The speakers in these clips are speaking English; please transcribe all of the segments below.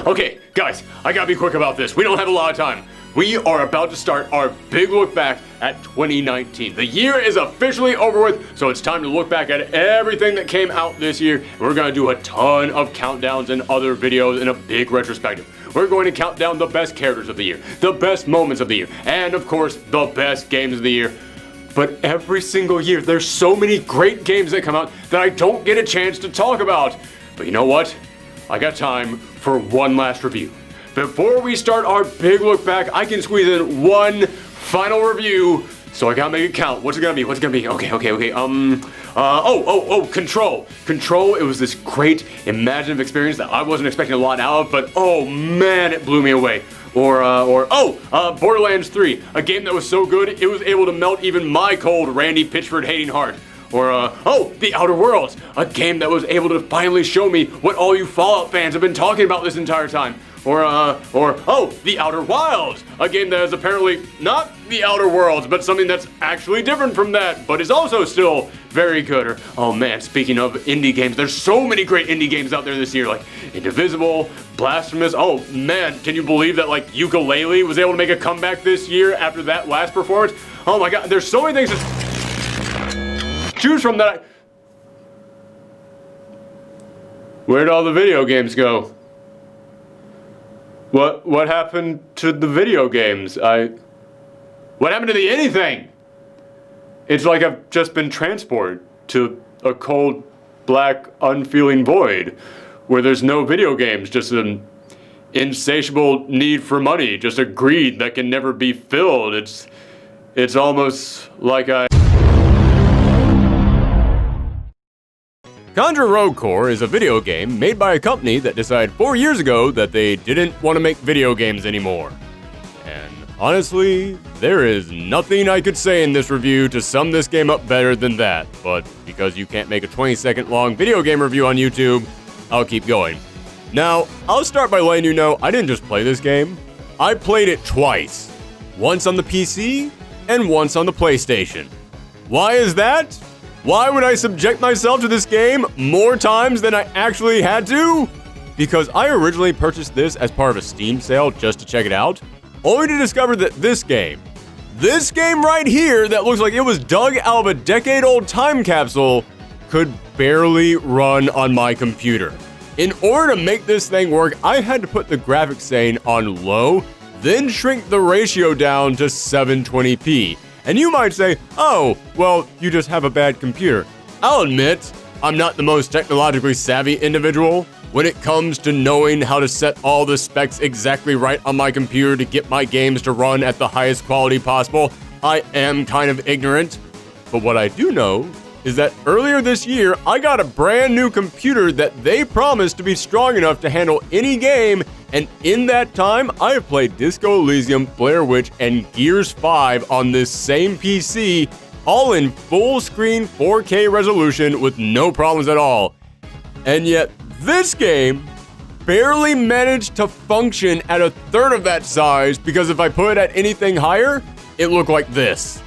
Okay, guys, I gotta be quick about this. We don't have a lot of time. We are about to start our big look back at 2019. The year is officially over with, so it's time to look back at everything that came out this year. We're gonna do a ton of countdowns and other videos in a big retrospective. We're going to count down the best characters of the year, the best moments of the year, and of course, the best games of the year. But every single year, there's so many great games that come out that I don't get a chance to talk about. But you know what? I got time for one last review. Before we start our big look back, I can squeeze in one final review, so I gotta make it count. What's it gonna be? Okay. Control. Control, it was this great imaginative experience that I wasn't expecting a lot out of, but oh man, it blew me away. Borderlands 3, a game that was so good, it was able to melt even my cold Randy Pitchford hating heart. The Outer Worlds, a game that was able to finally show me what all you Fallout fans have been talking about this entire time. The Outer Wilds, a game that is apparently not the Outer Worlds, but something that's actually different from that, but is also still very good. Or, oh man, speaking of indie games, there's so many great indie games out there this year, like Indivisible, Blasphemous. Oh man, can you believe that like Ukulele was able to make a comeback this year after that last performance? Oh my god, there's so many things to choose from that Where'd all the video games go? What happened to the video games? What happened to the anything? It's like I've just been transported to a cold, black, unfeeling void where there's no video games, just an insatiable need for money, just a greed that can never be filled. It's almost like Contra Rogue Core is a video game made by a company that decided 4 years ago that they didn't want to make video games anymore. And honestly, there is nothing I could say in this review to sum this game up better than that, but because you can't make a 20-second long video game review on YouTube, I'll keep going. Now, I'll start by letting you know I didn't just play this game, I played it twice. Once on the PC, and once on the PlayStation. Why is that? Why would I subject myself to this game more times than I actually had to? Because I originally purchased this as part of a Steam sale just to check it out, only to discover that this game right here that looks like it was dug out of a decade-old time capsule, could barely run on my computer. In order to make this thing work, I had to put the graphics setting on low, then shrink the ratio down to 720p. And you might say, oh, well, you just have a bad computer. I'll admit, I'm not the most technologically savvy individual when it comes to knowing how to set all the specs exactly right on my computer to get my games to run at the highest quality possible. I am kind of ignorant. But what I do know is that earlier this year, I got a brand new computer that they promised to be strong enough to handle any game, and in that time, I have played Disco Elysium, Blair Witch, and Gears 5 on this same PC, all in full screen 4K resolution with no problems at all. And yet, this game barely managed to function at a third of that size, because if I put it at anything higher, it looked like this.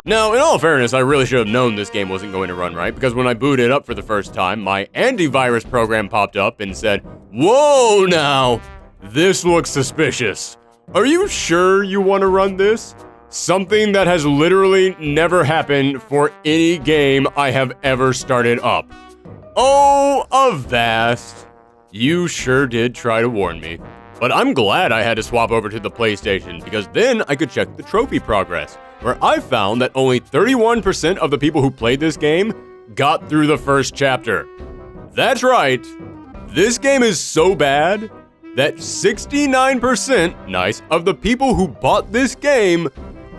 Now, in all fairness, I really should have known this game wasn't going to run right, because when I booted it up for the first time, my antivirus program popped up and said, "Whoa now, this looks suspicious. Are you sure you want to run this? Something that has literally never happened for any game I have ever started up." Oh, avast. You sure did try to warn me. But I'm glad I had to swap over to the PlayStation, because then I could check the trophy progress, where I found that only 31% of the people who played this game got through the first chapter. That's right, this game is so bad that 69% of the people who bought this game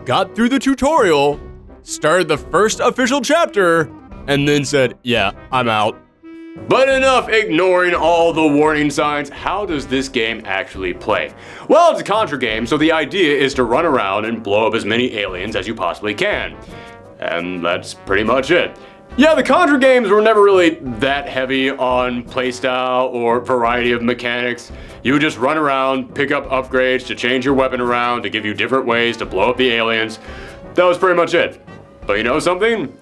got through the tutorial, started the first official chapter, and then said, yeah, I'm out. But enough ignoring all the warning signs. How does this game actually play? Well, it's a Contra game, so the idea is to run around and blow up as many aliens as you possibly can. And that's pretty much it. Yeah, the Contra games were never really that heavy on playstyle or variety of mechanics. You would just run around, pick up upgrades to change your weapon around, to give you different ways to blow up the aliens. That was pretty much it. But you know something?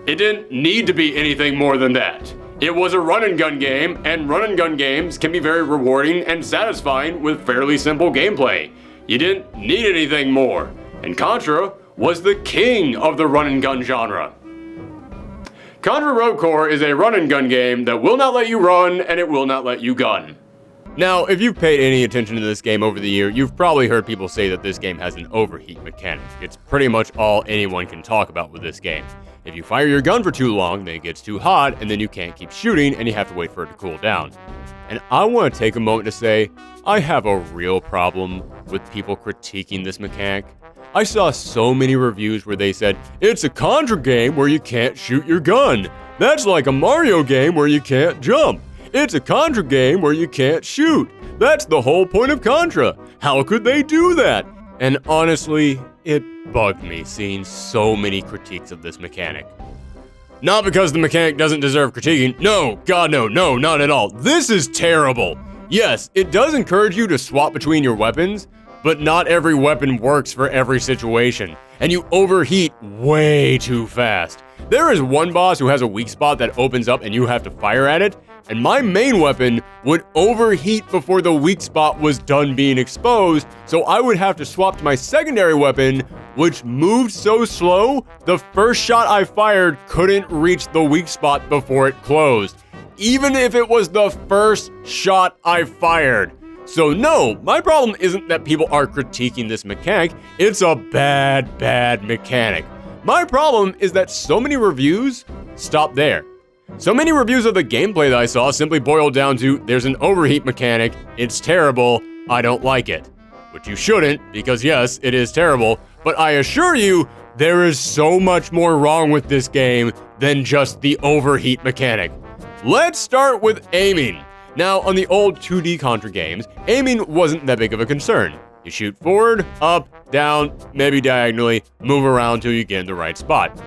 It didn't need to be anything more than that. It was a run and gun game, and run and gun games can be very rewarding and satisfying with fairly simple gameplay. You didn't need anything more, and Contra was the king of the run and gun genre. Contra Rogue Corps is a run and gun game that will not let you run and it will not let you gun. Now, if you've paid any attention to this game over the year, you've probably heard people say that this game has an overheat mechanic. It's pretty much all anyone can talk about with this game. If you fire your gun for too long, then it gets too hot, and then you can't keep shooting, and you have to wait for it to cool down. And I want to take a moment to say, I have a real problem with people critiquing this mechanic. I saw so many reviews where they said, it's a Contra game where you can't shoot your gun. That's like a Mario game where you can't jump. It's a Contra game where you can't shoot. That's the whole point of Contra. How could they do that? And honestly, it bugged me seeing so many critiques of this mechanic. Not because the mechanic doesn't deserve critiquing. No, God no, not at all. This is terrible. Yes, it does encourage you to swap between your weapons, but not every weapon works for every situation, and you overheat way too fast. There is one boss who has a weak spot that opens up and you have to fire at it, and my main weapon would overheat before the weak spot was done being exposed, so I would have to swap to my secondary weapon, which moved so slow, the first shot I fired couldn't reach the weak spot before it closed, even if it was the first shot I fired. So no, my problem isn't that people are critiquing this mechanic, it's a bad mechanic. My problem is that so many reviews stop there. So many reviews of the gameplay that I saw simply boiled down to, there's an overheat mechanic, it's terrible, I don't like it. Which you shouldn't, because yes, it is terrible, but I assure you, there is so much more wrong with this game than just the overheat mechanic. Let's start with aiming. Now, on the old 2D Contra games, aiming wasn't that big of a concern. You shoot forward, up, down, maybe diagonally, move around till you get in the right spot.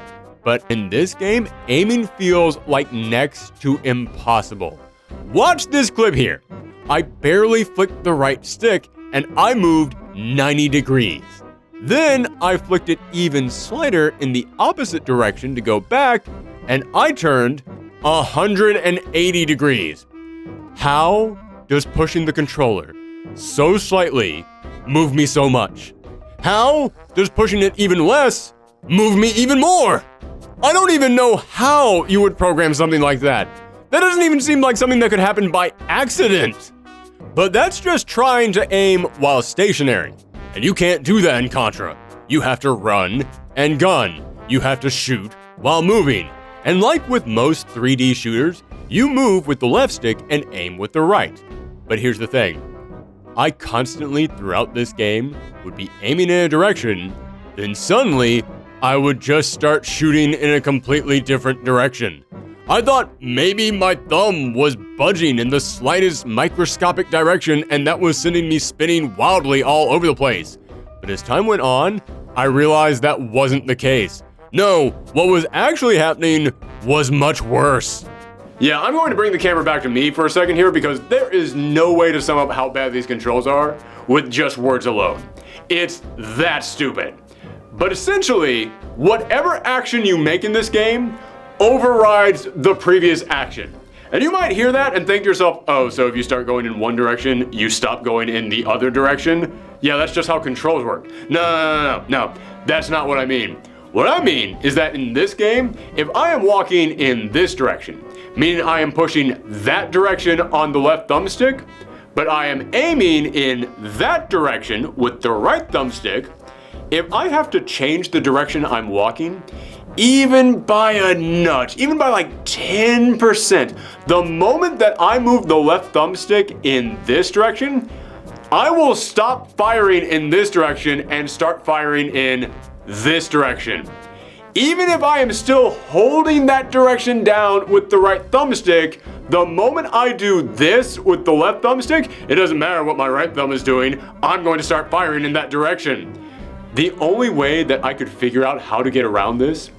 But in this game, aiming feels like next to impossible. Watch this clip here. I barely flicked the right stick and I moved 90 degrees. Then I flicked it even slighter in the opposite direction to go back and I turned 180 degrees. How does pushing the controller so slightly move me so much? How does pushing it even less move me even more? I don't even know how you would program something like that. That doesn't even seem like something that could happen by accident. But that's just trying to aim while stationary. And you can't do that in Contra. You have to run and gun. You have to shoot while moving. And like with most 3D shooters, you move with the left stick and aim with the right. But here's the thing. I constantly, throughout this game, would be aiming in a direction, then suddenly, I would just start shooting in a completely different direction. I thought maybe my thumb was budging in the slightest microscopic direction and that was sending me spinning wildly all over the place. But as time went on, I realized that wasn't the case. No, what was actually happening was much worse. Yeah, I'm going to bring the camera back to me for a second here because there is no way to sum up how bad these controls are with just words alone. It's that stupid. But essentially, whatever action you make in this game overrides the previous action. And you might hear that and think to yourself, oh, so if you start going in one direction, you stop going in the other direction? Yeah, that's just how controls work. No, that's not what I mean. What I mean is that in this game, if I am walking in this direction, meaning I am pushing that direction on the left thumbstick, but I am aiming in that direction with the right thumbstick, if I have to change the direction I'm walking, even by a nudge, even by like 10%, the moment that I move the left thumbstick in this direction, I will stop firing in this direction and start firing in this direction. even if I am still holding that direction down with the right thumbstick, the moment I do this with the left thumbstick, it doesn't matter what my right thumb is doing, I'm going to start firing in that direction. The only way that I could figure out how to get around this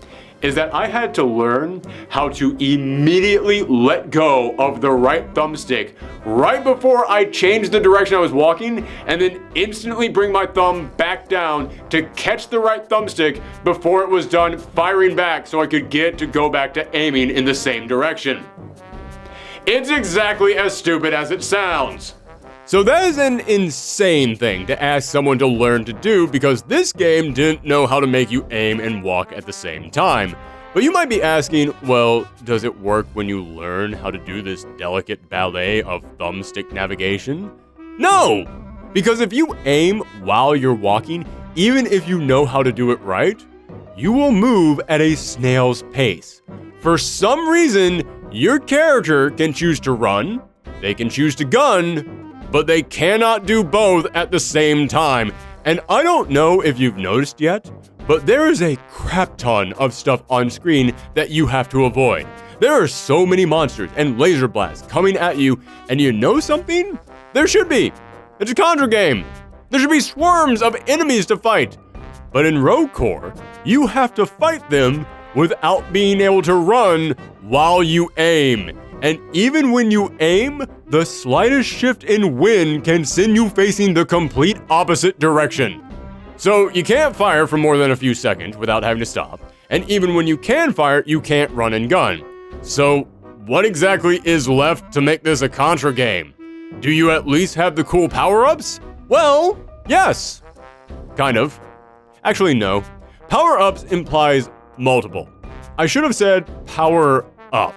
is that I had to learn how to immediately let go of the right thumbstick right before I changed the direction I was walking, and then instantly bring my thumb back down to catch the right thumbstick before it was done firing back so I could get to go back to aiming in the same direction. It's exactly as stupid as it sounds. So that is an insane thing to ask someone to learn to do, because this game didn't know how to make you aim and walk at the same time. But you might be asking, well, does it work when you learn how to do this delicate ballet of thumbstick navigation? No! Because if you aim while you're walking, even if you know how to do it right, you will move at a snail's pace. For some reason, your character can choose to run, they can choose to gun, but they cannot do both at the same time. And I don't know if you've noticed yet, but there is a crap ton of stuff on screen that you have to avoid. There are so many monsters and laser blasts coming at you, and you know something? There should be. It's a Contra game. There should be swarms of enemies to fight. But in Rogue Core, you have to fight them without being able to run while you aim. And even when you aim, the slightest shift in wind can send you facing the complete opposite direction. So you can't fire for more than a few seconds without having to stop. And even when you can fire, you can't run and gun. So what exactly is left to make this a Contra game? Do you at least have the cool power-ups? Well, yes. Kind of. Actually, no. Power-ups implies multiple. I should have said power-up.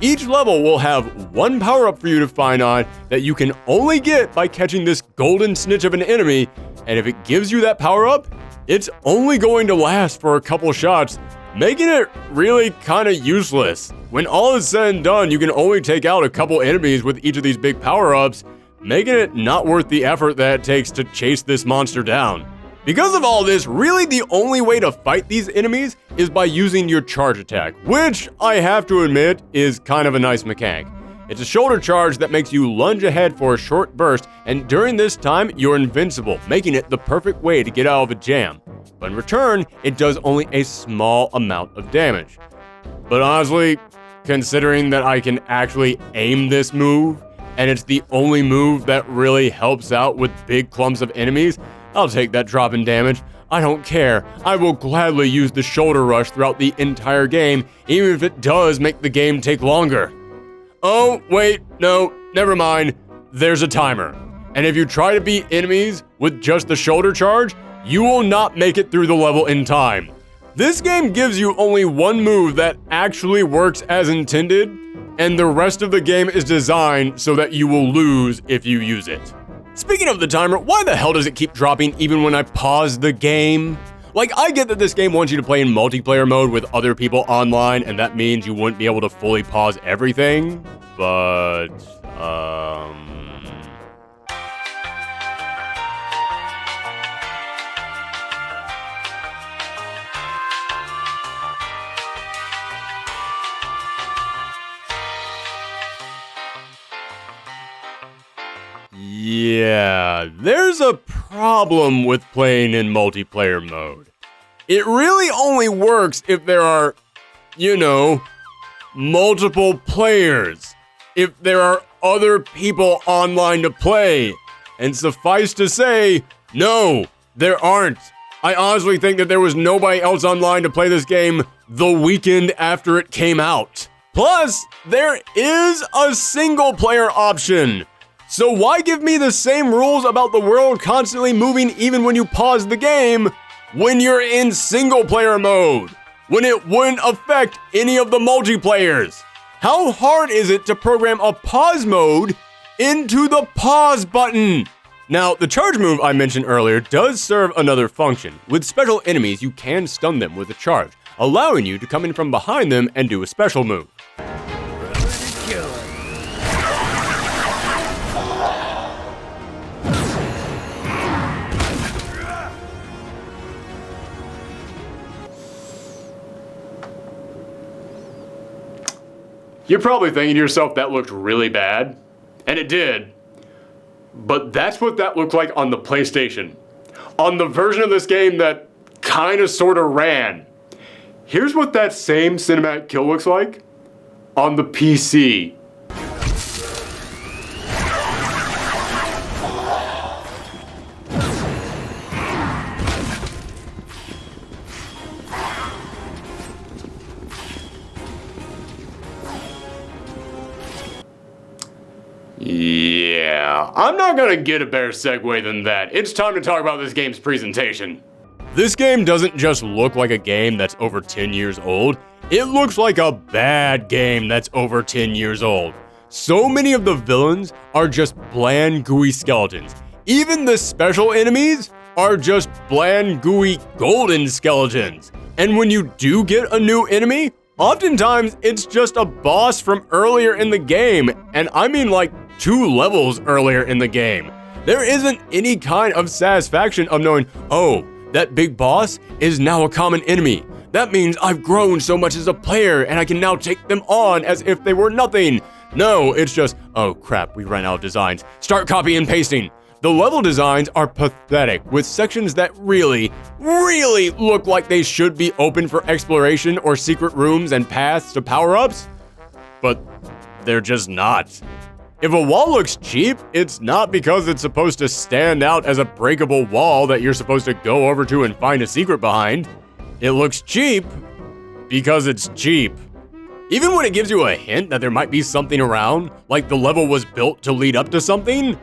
Each level will have one power-up for you to find on that you can only get by catching this golden snitch of an enemy, and if it gives you that power-up, it's only going to last for a couple shots, making it really kind of useless. When all is said and done, you can only take out a couple enemies with each of these big power-ups, making it not worth the effort that it takes to chase this monster down. Because of all this, really the only way to fight these enemies is by using your charge attack, which I have to admit is kind of a nice mechanic. It's a shoulder charge that makes you lunge ahead for a short burst, and during this time, you're invincible, making it the perfect way to get out of a jam. But in return, it does only a small amount of damage. But honestly, considering that I can actually aim this move, and it's the only move that really helps out with big clumps of enemies, I'll take that drop in damage. I don't care. I will gladly use the shoulder rush throughout the entire game, even if it does make the game take longer. Oh, wait, no, never mind. There's a timer. And if you try to beat enemies with just the shoulder charge, you will not make it through the level in time. This game gives you only one move that actually works as intended, and the rest of the game is designed so that you will lose if you use it. Speaking of the timer, why the hell does it keep dropping even when I pause the game? Like, I get that this game wants you to play in multiplayer mode with other people online, and that means you wouldn't be able to fully pause everything, but, yeah, there's a problem with playing in multiplayer mode. It really only works if there are, multiple players. If there are other people online to play. And suffice to say, no, there aren't. I honestly think that there was nobody else online to play this game the weekend after it came out. Plus, there is a single player option. So why give me the same rules about the world constantly moving even when you pause the game when you're in single player mode, when it wouldn't affect any of the multiplayers? How hard is it to program a pause mode into the pause button? Now, the charge move I mentioned earlier does serve another function. With special enemies, you can stun them with a charge, allowing you to come in from behind them and do a special move. You're probably thinking to yourself that looked really bad, and it did, but that's what that looked like on the PlayStation. On the version of this game that kinda sorta ran. Here's what that same cinematic kill looks like on the PC. Yeah, I'm not gonna get a better segue than that. It's time to talk about this game's presentation. This game doesn't just look like a game that's over 10 years old, it looks like a bad game that's over 10 years old. So many of the villains are just bland, gooey skeletons. Even the special enemies are just bland, gooey, golden skeletons. And when you do get a new enemy, oftentimes it's just a boss from earlier in the game, and I mean like 2 levels earlier in the game. There isn't any kind of satisfaction of knowing, oh, that big boss is now a common enemy. That means I've grown so much as a player and I can now take them on as if they were nothing. No, it's just, oh crap, we ran out of designs. Start copying and pasting. The level designs are pathetic, with sections that really look like they should be open for exploration or secret rooms and paths to power-ups, but they're just not. If a wall looks cheap, it's not because it's supposed to stand out as a breakable wall that you're supposed to go over to and find a secret behind. It looks cheap because it's cheap. Even when it gives you a hint that there might be something around, like the level was built to lead up to something,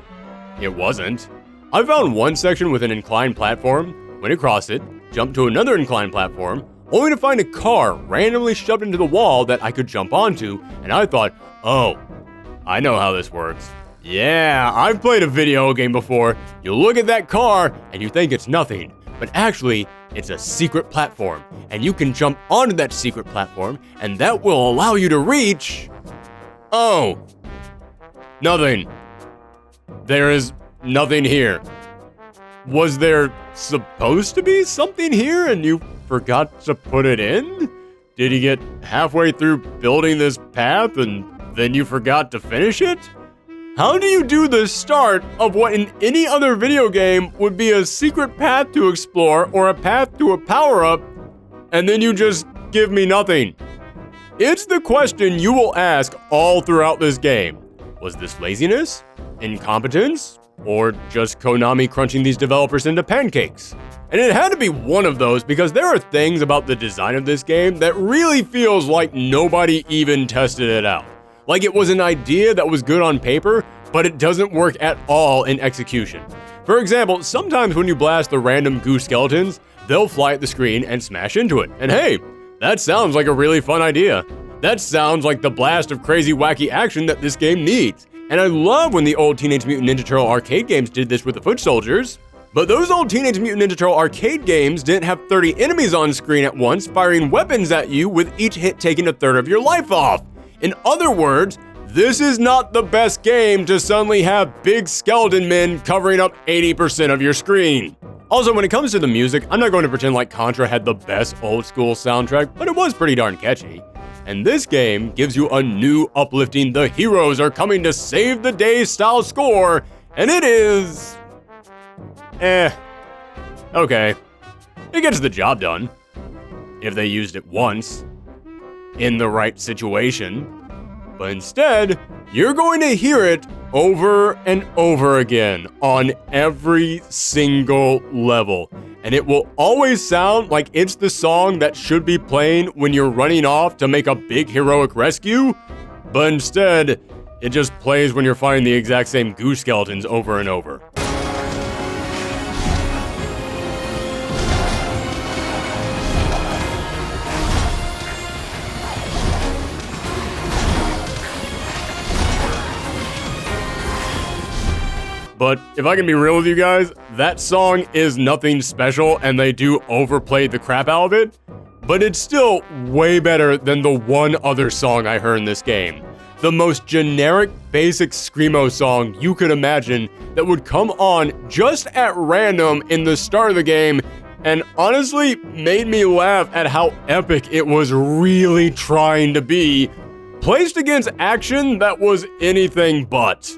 it wasn't. I found one section with an inclined platform, went across it, jumped to another inclined platform, only to find a car randomly shoved into the wall that I could jump onto, and I thought, oh, I know how this works. Yeah, I've played a video game before. You look at that car and you think it's nothing, but actually, it's a secret platform, and you can jump onto that secret platform, and that will allow you to reach... Oh, nothing. There is nothing here. Was there supposed to be something here and you forgot to put it in? Did you get halfway through building this path and then you forgot to finish it? How do you do the start of what in any other video game would be a secret path to explore or a path to a power-up, and then you just give me nothing? It's the question you will ask all throughout this game. Was this laziness? Incompetence? Or just Konami crunching these developers into pancakes? And it had to be one of those because there are things about the design of this game that really feels like nobody even tested it out. Like it was an idea that was good on paper, but it doesn't work at all in execution. For example, sometimes when you blast the random goo skeletons, they'll fly at the screen and smash into it. And hey, that sounds like a really fun idea. That sounds like the blast of crazy wacky action that this game needs. And I love when the old Teenage Mutant Ninja Turtle arcade games did this with the foot soldiers. But those old Teenage Mutant Ninja Turtle arcade games didn't have 30 enemies on screen at once firing weapons at you with each hit taking a third of your life off. In other words, this is not the best game to suddenly have big skeleton men covering up 80% of your screen. Also, when it comes to the music, I'm not going to pretend like Contra had the best old school soundtrack, but it was pretty darn catchy. And this game gives you a new uplifting "the heroes are coming to save the day" style score, and it is... okay. It gets the job done. If they used it once, in the right situation. But instead, you're going to hear it over and over again on every single level. And it will always sound like it's the song that should be playing when you're running off to make a big heroic rescue, but instead, it just plays when you're fighting the exact same goo skeletons over and over. But if I can be real with you guys, that song is nothing special and they do overplay the crap out of it, but it's still way better than the one other song I heard in this game. The most generic, basic screamo song you could imagine that would come on just at random in the start of the game and honestly made me laugh at how epic it was really trying to be, placed against action that was anything but.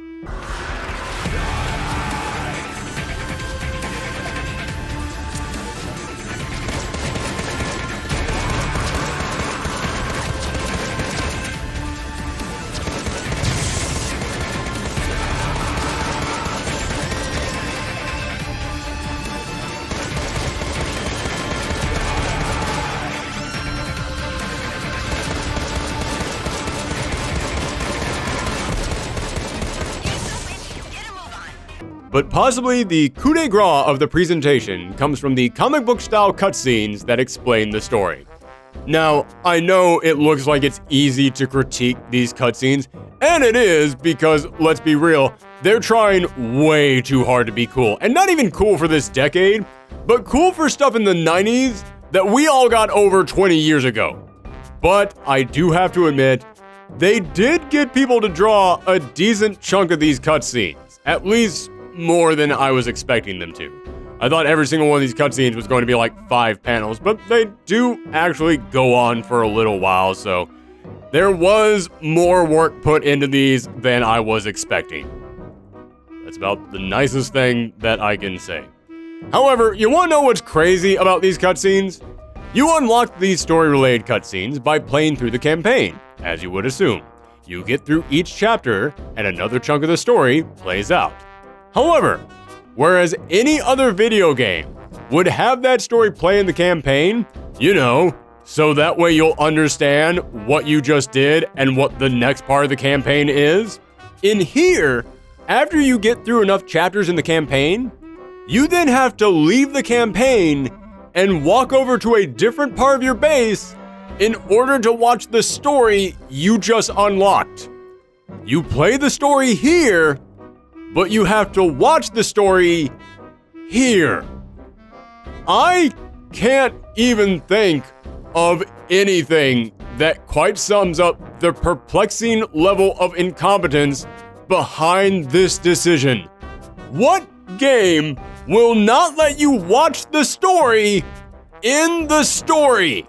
But possibly the coup de grace of the presentation comes from the comic book style cutscenes that explain the story. Now, I know it looks like it's easy to critique these cutscenes, and it is because, let's be real, they're trying way too hard to be cool. And not even cool for this decade, but cool for stuff in the 90s that we all got over 20 years ago. But I do have to admit, they did get people to draw a decent chunk of these cutscenes, at least more than I was expecting them to. I thought every single one of these cutscenes was going to be like 5 panels, but they do actually go on for a little while, so there was more work put into these than I was expecting. That's about the nicest thing that I can say. However, you want to know what's crazy about these cutscenes? You unlock these story-related cutscenes by playing through the campaign, as you would assume. You get through each chapter, and another chunk of the story plays out. However, whereas any other video game would have that story play in the campaign, so that way you'll understand what you just did and what the next part of the campaign is. In here, after you get through enough chapters in the campaign, you then have to leave the campaign and walk over to a different part of your base in order to watch the story you just unlocked. You play the story here, but you have to watch the story here. I can't even think of anything that quite sums up the perplexing level of incompetence behind this decision. What game will not let you watch the story in the story?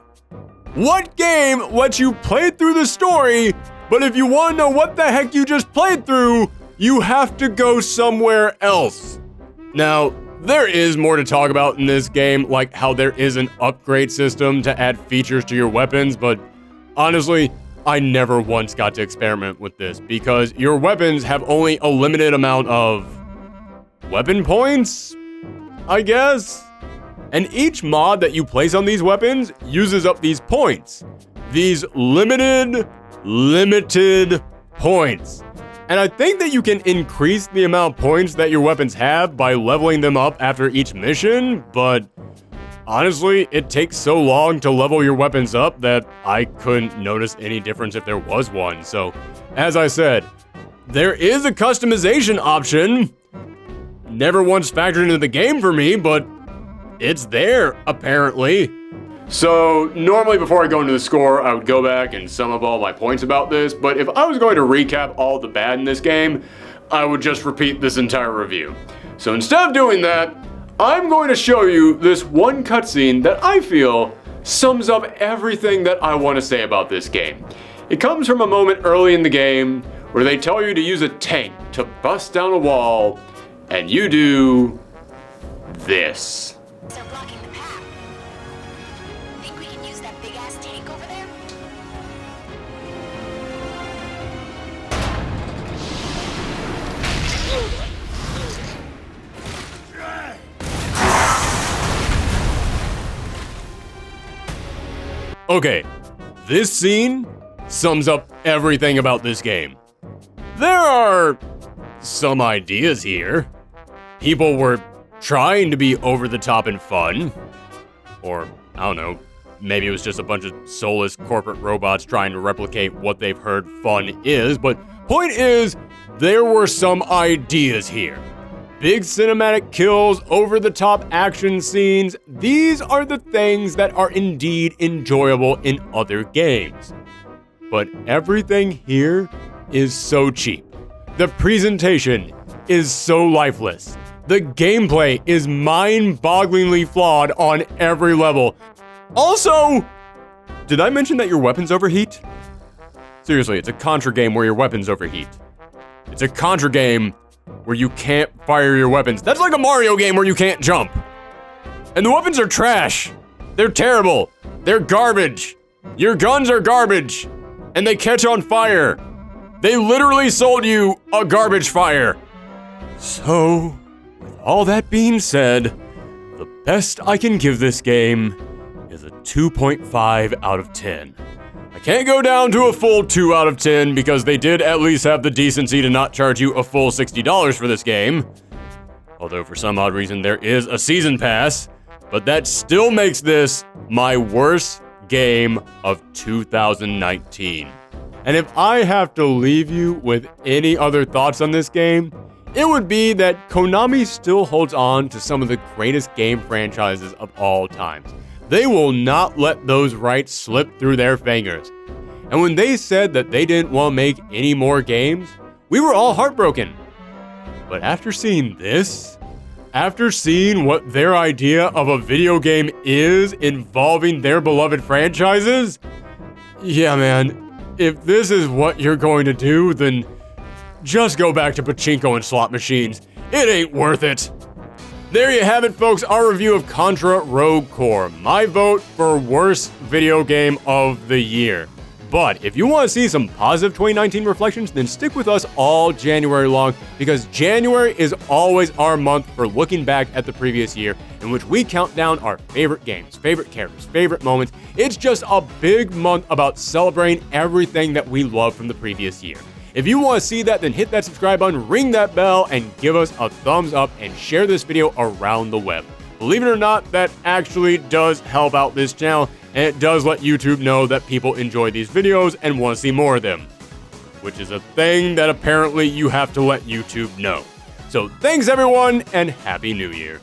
What game lets you play through the story, but if you want to know what the heck you just played through, you have to go somewhere else? Now, there is more to talk about in this game, like how there is an upgrade system to add features to your weapons, but honestly, I never once got to experiment with this because your weapons have only a limited amount of weapon points, I guess? And each mod that you place on these weapons uses up these points. These limited points. And I think that you can increase the amount of points that your weapons have by leveling them up after each mission, but honestly, it takes so long to level your weapons up that I couldn't notice any difference if there was one. So, as I said, there is a customization option. Never once factored into the game for me, but it's there, apparently. So, normally before I go into the score, I would go back and sum up all my points about this, but if I was going to recap all the bad in this game, I would just repeat this entire review. So instead of doing that, I'm going to show you this one cutscene that I feel sums up everything that I want to say about this game. It comes from a moment early in the game where they tell you to use a tank to bust down a wall, and you do this. They're blocking the path. Think we can use that big-ass tank over there? Okay, this scene sums up everything about this game. There are some ideas here. People were trying to be over the top and fun. Or, I don't know, maybe it was just a bunch of soulless corporate robots trying to replicate what they've heard fun is, but point is, there were some ideas here. Big cinematic kills, over-the-top action scenes, these are the things that are indeed enjoyable in other games. But everything here is so cheap. The presentation is so lifeless. The gameplay is mind-bogglingly flawed on every level. Also, did I mention that your weapons overheat? Seriously, it's a Contra game where your weapons overheat. It's a Contra game where you can't fire your weapons. That's like a Mario game where you can't jump. And the weapons are trash. They're terrible. They're garbage. Your guns are garbage. And they catch on fire. They literally sold you a garbage fire. So, with all that being said, the best I can give this game is a 2.5 out of 10. I can't go down to a full 2 out of 10 because they did at least have the decency to not charge you a full $60 for this game. Although for some odd reason there is a season pass, but that still makes this my worst game of 2019. And if I have to leave you with any other thoughts on this game, it would be that Konami still holds on to some of the greatest game franchises of all times. They will not let those rights slip through their fingers. And when they said that they didn't want to make any more games, we were all heartbroken. But after seeing this, after seeing what their idea of a video game is involving their beloved franchises, yeah man, if this is what you're going to do, then just go back to pachinko and slot machines. It ain't worth it. There you have it, folks, our review of Contra Rogue Core, my vote for worst video game of the year. But if you want to see some positive 2019 reflections, then stick with us all January long, because January is always our month for looking back at the previous year, in which we count down our favorite games, favorite characters, favorite moments. It's just a big month about celebrating everything that we love from the previous year. If you want to see that, then hit that subscribe button, ring that bell, and give us a thumbs up and share this video around the web. Believe it or not, that actually does help out this channel, and it does let YouTube know that people enjoy these videos and want to see more of them, which is a thing that apparently you have to let YouTube know. So thanks everyone, and Happy New Year.